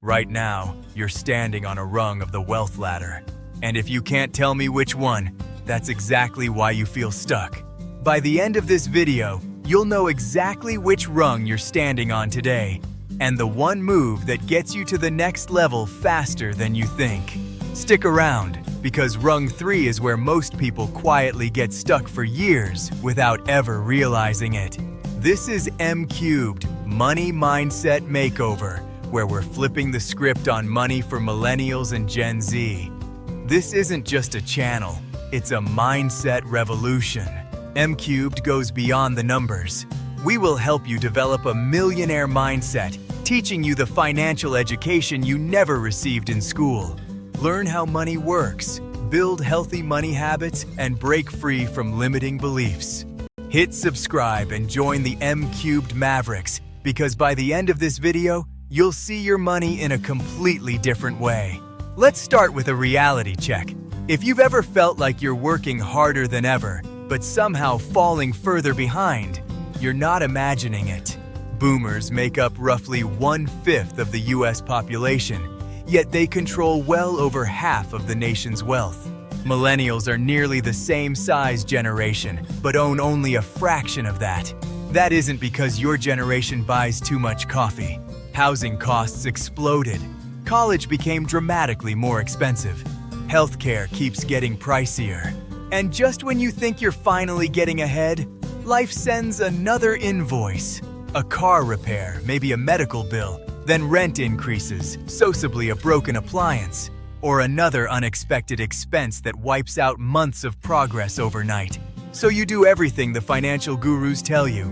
Right now, you're standing on a rung of the wealth ladder. And if you can't tell me which one, that's exactly why you feel stuck. By the end of this video, you'll know exactly which rung you're standing on today, and the one move that gets you to the next level faster than you think. Stick around, because rung 3 is where most people quietly get stuck for years without ever realizing it. This is M-Cubed Money Mindset Makeover, where we're flipping the script on money for millennials and Gen Z. This isn't just a channel, it's a mindset revolution. M-Cubed goes beyond the numbers. We will help you develop a millionaire mindset, teaching you the financial education you never received in school. Learn how money works, build healthy money habits, and break free from limiting beliefs. Hit subscribe and join the M-Cubed Mavericks, because by the end of this video, you'll see your money in a completely different way. Let's start with a reality check. If you've ever felt like you're working harder than ever, but somehow falling further behind, you're not imagining it. Boomers make up roughly 1/5 of the US population, yet they control well over half of the nation's wealth. Millennials are nearly the same size generation, but own only a fraction of that. That isn't because your generation buys too much coffee. Housing costs exploded. College became dramatically more expensive. Healthcare keeps getting pricier. And just when you think you're finally getting ahead, life sends another invoice. A car repair, maybe a medical bill, then rent increases, possibly a broken appliance, or another unexpected expense that wipes out months of progress overnight. So you do everything the financial gurus tell you.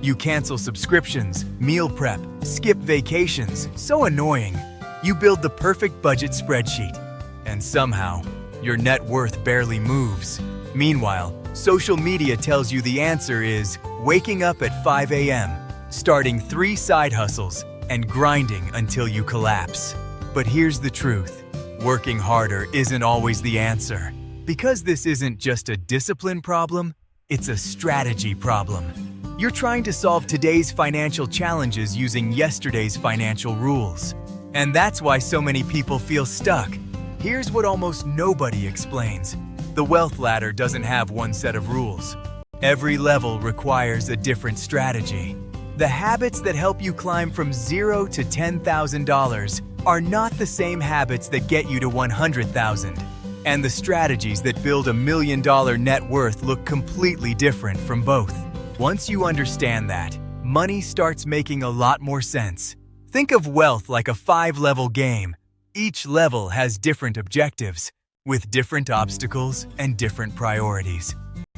You cancel subscriptions, meal prep, skip vacations, so annoying. You build the perfect budget spreadsheet, and somehow, your net worth barely moves. Meanwhile, social media tells you the answer is waking up at 5 a.m., starting 3 side hustles, and grinding until you collapse. But here's the truth. Working harder isn't always the answer. Because this isn't just a discipline problem, it's a strategy problem. You're trying to solve today's financial challenges using yesterday's financial rules. And that's why so many people feel stuck. Here's what almost nobody explains. The wealth ladder doesn't have one set of rules. Every level requires a different strategy. The habits that help you climb from $0 to $10,000 are not the same habits that get you to $100,000. And the strategies that build $1 million net worth look completely different from both. Once you understand that, money starts making a lot more sense. Think of wealth like a 5-level game. Each level has different objectives, with different obstacles and different priorities.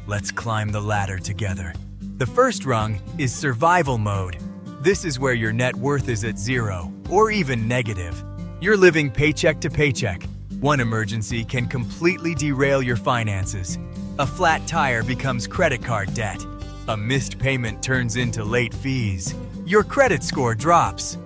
Let's climb the ladder together. The first rung is survival mode. This is where your net worth is at 0, or even negative. You're living paycheck to paycheck. One emergency can completely derail your finances. A flat tire becomes credit card debt. A missed payment turns into late fees. Your credit score drops.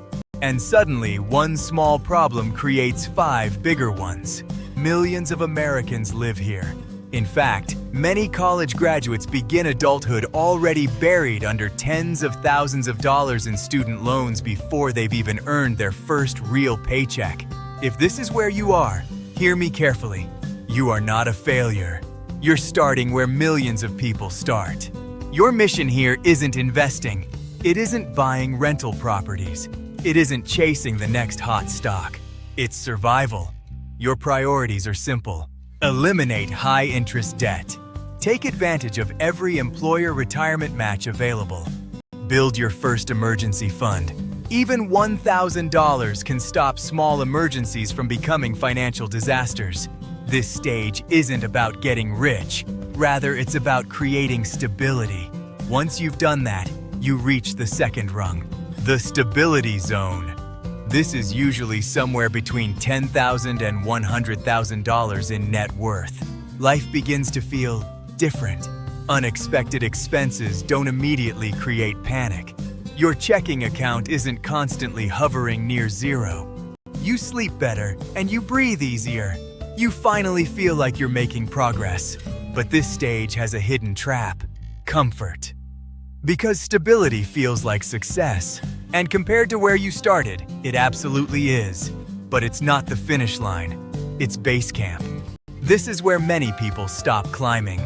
And suddenly, one small problem creates 5 bigger ones. Millions of Americans live here. In fact, many college graduates begin adulthood already buried under tens of thousands of dollars in student loans before they've even earned their first real paycheck. If this is where you are, hear me carefully. You are not a failure. You're starting where millions of people start. Your mission here isn't investing. It isn't buying rental properties. It isn't chasing the next hot stock. It's survival. Your priorities are simple. Eliminate high-interest debt. Take advantage of every employer retirement match available. Build your first emergency fund. Even $1,000 can stop small emergencies from becoming financial disasters. This stage isn't about getting rich. Rather, it's about creating stability. Once you've done that, you reach the second rung, the stability zone. This is usually somewhere between $10,000 and $100,000 in net worth. Life begins to feel different. Unexpected expenses don't immediately create panic. Your checking account isn't constantly hovering near 0. You sleep better and you breathe easier. You finally feel like you're making progress. But this stage has a hidden trap: comfort. Because stability feels like success, And compared to where you started, it absolutely is. But it's not the finish line, it's base camp. This is where many people stop climbing.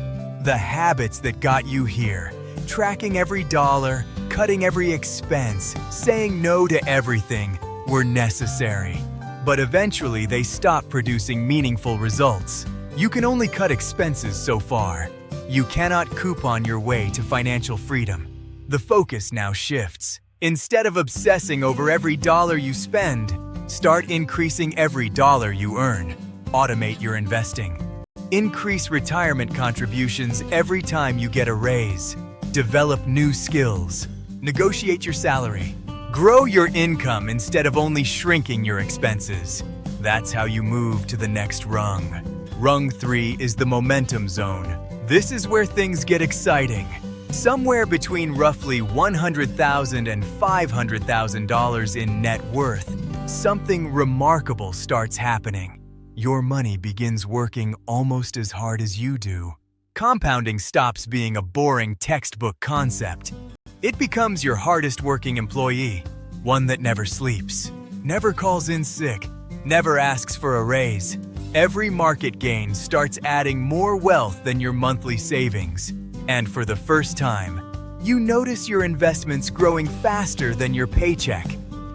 The habits that got you here, tracking every dollar, cutting every expense, saying no to everything, were necessary. But eventually they stop producing meaningful results. You can only cut expenses so far. You cannot coupon your way to financial freedom. The focus now shifts. Instead of obsessing over every dollar you spend, start increasing every dollar you earn. Automate your investing. Increase retirement contributions every time you get a raise. Develop new skills. Negotiate your salary. Grow your income instead of only shrinking your expenses. That's how you move to the next rung. Rung 3 is the momentum zone. This is where things get exciting. Somewhere between roughly $100,000 and $500,000 in net worth, something remarkable starts happening. Your money begins working almost as hard as you do. Compounding stops being a boring textbook concept. It becomes your hardest working employee, one that never sleeps, never calls in sick, never asks for a raise. Every market gain starts adding more wealth than your monthly savings. And for the first time, you notice your investments growing faster than your paycheck.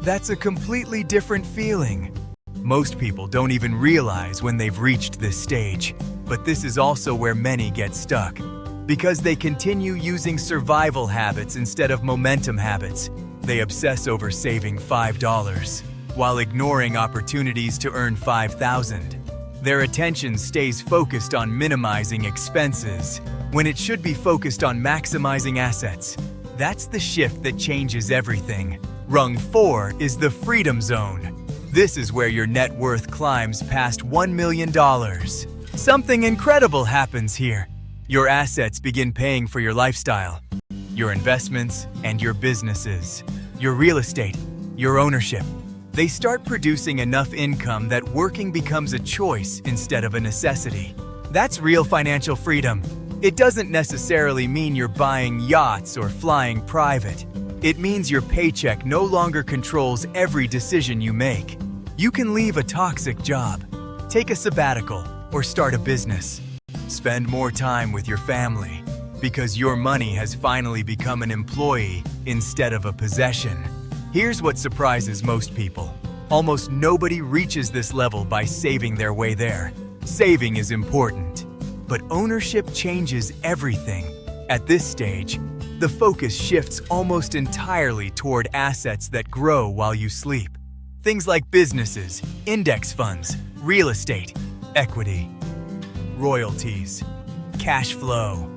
That's a completely different feeling. Most people don't even realize when they've reached this stage, but this is also where many get stuck. Because they continue using survival habits instead of momentum habits, they obsess over saving $5 while ignoring opportunities to earn $5,000. Their attention stays focused on minimizing expenses when it should be focused on maximizing assets. That's the shift that changes everything. Rung 4 is the freedom zone. This is where your net worth climbs past $1 million. Something incredible happens here. Your assets begin paying for your lifestyle, your investments, and your businesses. Your real estate, your ownership. They start producing enough income that working becomes a choice instead of a necessity. That's real financial freedom. It doesn't necessarily mean you're buying yachts or flying private. It means your paycheck no longer controls every decision you make. You can leave a toxic job, take a sabbatical, or start a business. Spend more time with your family because your money has finally become an employee instead of a possession. Here's what surprises most people. Almost nobody reaches this level by saving their way there. Saving is important, but ownership changes everything. At this stage, the focus shifts almost entirely toward assets that grow while you sleep. Things like businesses, index funds, real estate, equity, royalties, cash flow.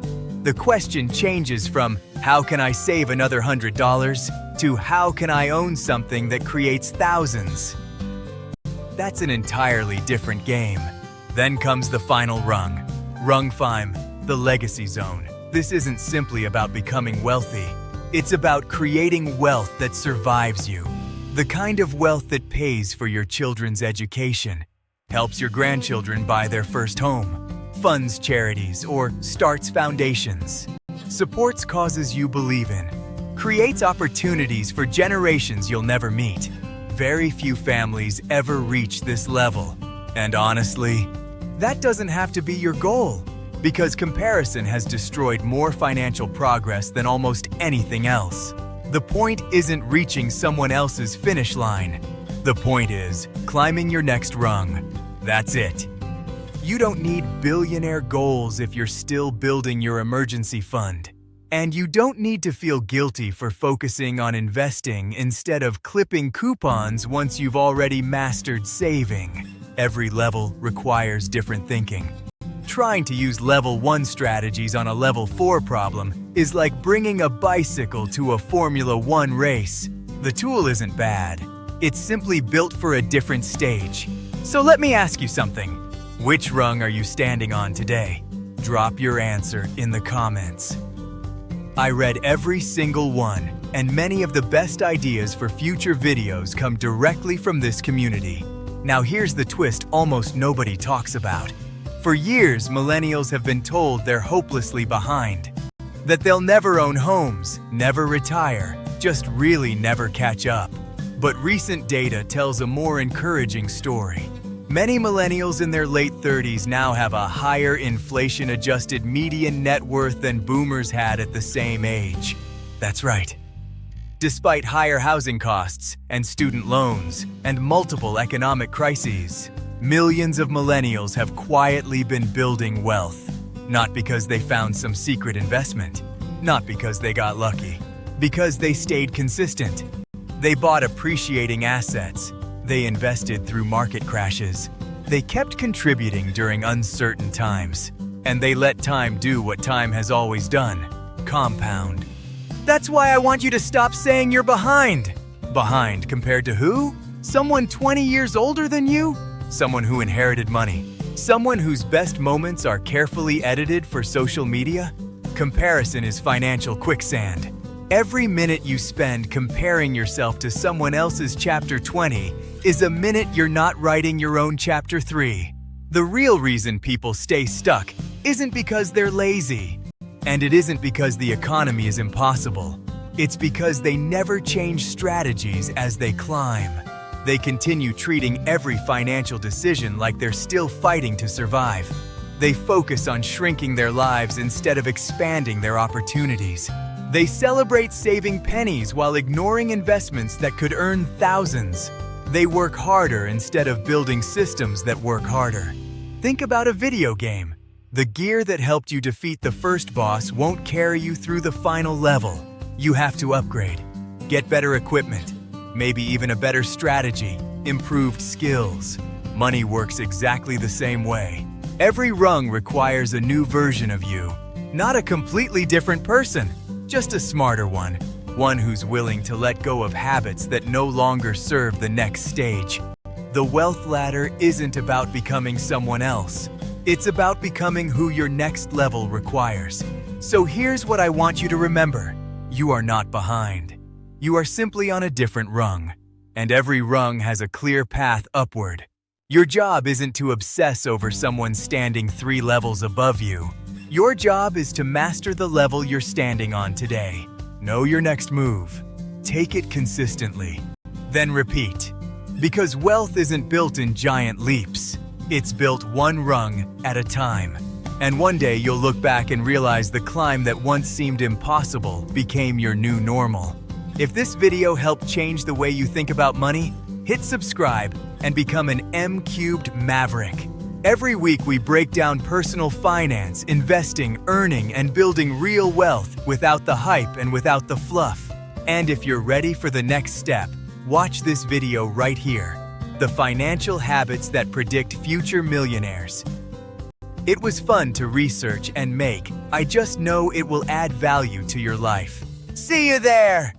The question changes from how can I save another $100 to how can I own something that creates thousands? That's an entirely different game. Then comes the final rung. Rung 5, the legacy zone. This isn't simply about becoming wealthy. It's about creating wealth that survives you. The kind of wealth that pays for your children's education, helps your grandchildren buy their first home, funds charities, or starts foundations, supports causes you believe in, creates opportunities for generations you'll never meet. Very few families ever reach this level. And honestly, that doesn't have to be your goal, because comparison has destroyed more financial progress than almost anything else. The point isn't reaching someone else's finish line. The point is climbing your next rung. That's it. You don't need billionaire goals if you're still building your emergency fund. And you don't need to feel guilty for focusing on investing instead of clipping coupons once you've already mastered saving. Every level requires different thinking. Trying to use level 1 strategies on a level 4 problem is like bringing a bicycle to a Formula 1 race. The tool isn't bad. It's simply built for a different stage. So let me ask you something. Which rung are you standing on today? Drop your answer in the comments. I read every single one, and many of the best ideas for future videos come directly from this community. Now here's the twist almost nobody talks about. For years, millennials have been told they're hopelessly behind, that they'll never own homes, never retire, just really never catch up. But recent data tells a more encouraging story. Many millennials in their late 30s now have a higher inflation-adjusted median net worth than boomers had at the same age. That's right. Despite higher housing costs and student loans and multiple economic crises, millions of millennials have quietly been building wealth. Not because they found some secret investment, not because they got lucky, because they stayed consistent. They bought appreciating assets. They invested through market crashes. They kept contributing during uncertain times. And they let time do what time has always done: compound. That's why I want you to stop saying you're behind. Behind compared to who? Someone 20 years older than you? Someone who inherited money? Someone whose best moments are carefully edited for social media? Comparison is financial quicksand. Every minute you spend comparing yourself to someone else's chapter 20 is a minute you're not writing your own chapter 3. The real reason people stay stuck isn't because they're lazy. And it isn't because the economy is impossible. It's because they never change strategies as they climb. They continue treating every financial decision like they're still fighting to survive. They focus on shrinking their lives instead of expanding their opportunities. They celebrate saving pennies while ignoring investments that could earn thousands. They work harder instead of building systems that work harder. Think about a video game. The gear that helped you defeat the first boss won't carry you through the final level. You have to upgrade, get better equipment, maybe even a better strategy, improved skills. Money works exactly the same way. Every rung requires a new version of you. Not a completely different person, just a smarter one. One who's willing to let go of habits that no longer serve the next stage. The wealth ladder isn't about becoming someone else. It's about becoming who your next level requires. So here's what I want you to remember. You are not behind. You are simply on a different rung. And every rung has a clear path upward. Your job isn't to obsess over someone standing 3 levels above you. Your job is to master the level you're standing on today. Know your next move. Take it consistently. Then repeat. Because wealth isn't built in giant leaps. It's built one rung at a time. And one day you'll look back and realize the climb that once seemed impossible became your new normal. If this video helped change the way you think about money, hit subscribe and become an M-cubed maverick. Every week we break down personal finance, investing, earning, and building real wealth without the hype and without the fluff. And if you're ready for the next step, watch this video right here. The financial habits that predict future millionaires. It was fun to research and make. I just know it will add value to your life. See you there!